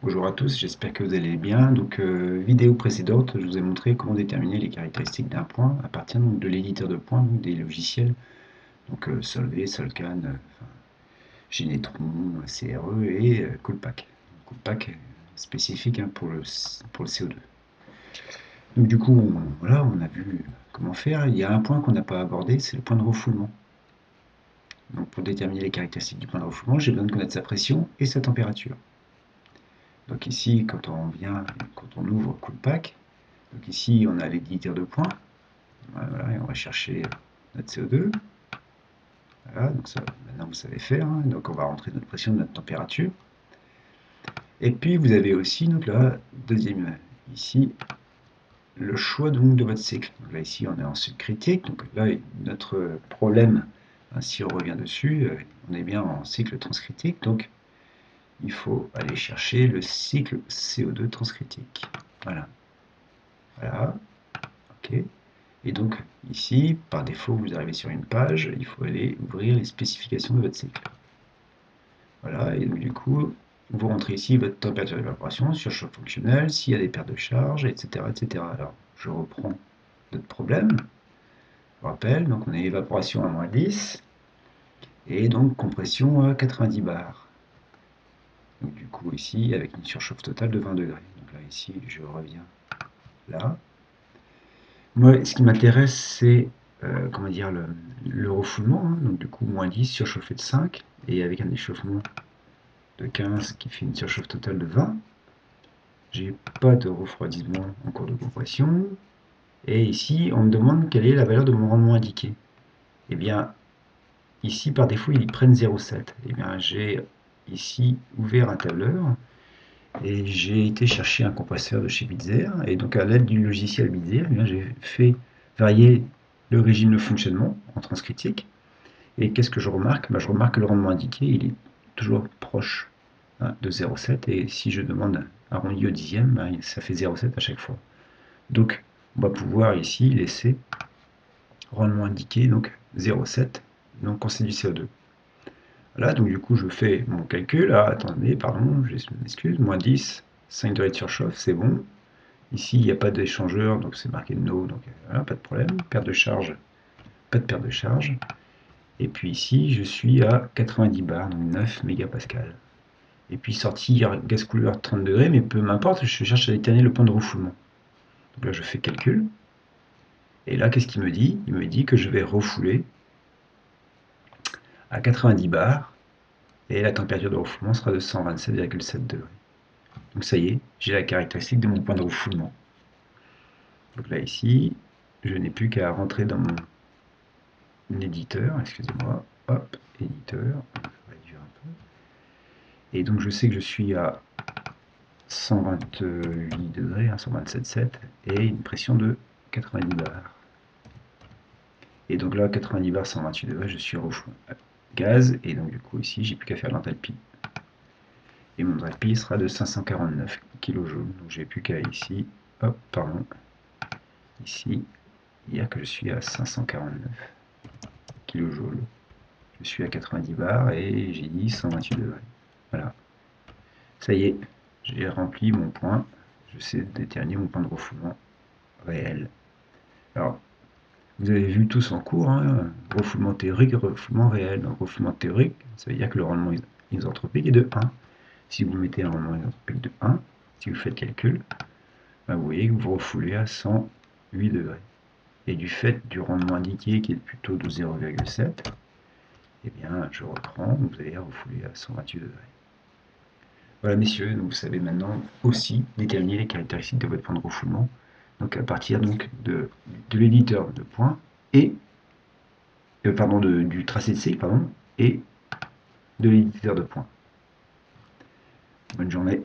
Bonjour à tous, j'espère que vous allez bien. Donc, vidéo précédente, je vous ai montré comment déterminer les caractéristiques d'un point à partir donc, de l'éditeur de points, donc des logiciels, donc Solvay, Solcan, Genetron, CRE et Coolpack. Coolpack spécifique hein, pour le CO2. Donc du coup, voilà, on a vu comment faire. Il y a un point qu'on n'a pas abordé, c'est le point de refoulement. Donc pour déterminer les caractéristiques du point de refoulement, j'ai besoin de connaître sa pression et sa température. Donc ici, quand on ouvre Coolpack, donc ici, on a l'éditeur de points. Voilà, et on va chercher notre CO2. Voilà, donc ça, maintenant vous savez faire. Hein. Donc on va rentrer notre pression, notre température. Et puis vous avez aussi, donc là, deuxième, ici, le choix donc, de votre cycle. Donc là, ici, on est en cycle critique. Donc là, notre problème, hein, si on revient dessus, on est bien en cycle transcritique. Donc il faut aller chercher le cycle CO2 transcritique. Voilà. Voilà. OK. Et donc, ici, par défaut, vous arrivez sur une page, il faut aller ouvrir les spécifications de votre cycle. Voilà, et donc du coup, vous rentrez ici votre température d'évaporation, surchauffe fonctionnelle, s'il y a des pertes de charge, etc., etc. Alors, je reprends notre problème. Je rappelle, donc on a évaporation à -10, et donc compression à 90 bars. Donc du coup, ici, avec une surchauffe totale de 20 degrés. Donc là, ici, je reviens là. Moi, ce qui m'intéresse, c'est comment dire, le refoulement. Hein. Donc, du coup, -10 surchauffé de 5 et avec un échauffement de 15 qui fait une surchauffe totale de 20. J'ai pas de refroidissement en cours de compression. Et ici, on me demande quelle est la valeur de mon rendement indiqué. Eh bien, ici, par défaut, ils prennent 0,7. Eh bien, j'ai ici ouvert un tableur et j'ai été chercher un compresseur de chez Bitzer. Et donc, à l'aide du logiciel Bitzer, eh j'ai fait varier le régime de fonctionnement en transcritique. Et qu'est-ce que je remarque? Je remarque que le rendement indiqué, il est toujours proche hein, de 0,7. Et si je demande arrondi au dixième, ça fait 0,7 à chaque fois. Donc, on va pouvoir ici laisser rendement indiqué, donc 0,7, donc quand c'est du CO2. Voilà, donc du coup, je fais mon calcul. Ah, attendez, pardon, je m'excuse, -10, 5 degrés de surchauffe, c'est bon. Ici, il n'y a pas d'échangeur, donc c'est marqué no, donc voilà, pas de problème. Perte de charge, pas de perte de charge. Et puis ici, je suis à 90 bars, donc 9 mégapascales. Et puis sortir gaz couleur 30 degrés, mais peu m'importe, je cherche à déterminer le point de refoulement. Donc là, je fais calcul. Et là, qu'est-ce qu'il me dit? Il me dit que je vais refouler à 90 bars et la température de refoulement sera de 127,7 degrés. Donc ça y est, j'ai la caractéristique de mon point de refoulement. Donc là, ici, je n'ai plus qu'à rentrer dans mon éditeur, excusez-moi, hop, éditeur, je vais réduire un peu. Et donc je sais que je suis à 128 degrés, 127,7 et une pression de 90 bars. Et donc là, 90 bars, 128 degrés, je suis au gaz, et donc du coup ici, j'ai plus qu'à faire l'enthalpie. Et mon enthalpie sera de 549 kJ. Donc j'ai plus qu'à ici, hop, pardon, ici, dire que je suis à 549 kJ. Je suis à 90 bars et j'ai dit 128 degrés. Voilà. Ça y est, j'ai rempli mon point. Je sais déterminer mon point de refoulement réel. Alors, vous avez vu tous en cours, hein, refoulement théorique et refoulement réel. Donc, refoulement théorique, ça veut dire que le rendement isotropique est de 1. Si vous mettez un rendement isotropique de 1, si vous faites calcul, vous voyez que vous refoulez à 108 degrés. Et du fait du rendement indiqué qui est plutôt de 0,7, eh bien, je reprends, vous allez refouler à 128 degrés. Voilà, messieurs, donc vous savez maintenant aussi déterminer les caractéristiques de votre point de refoulement, donc à partir donc, de l'éditeur de points et pardon, du tracé de cycle, pardon, et de l'éditeur de points. Bonne journée.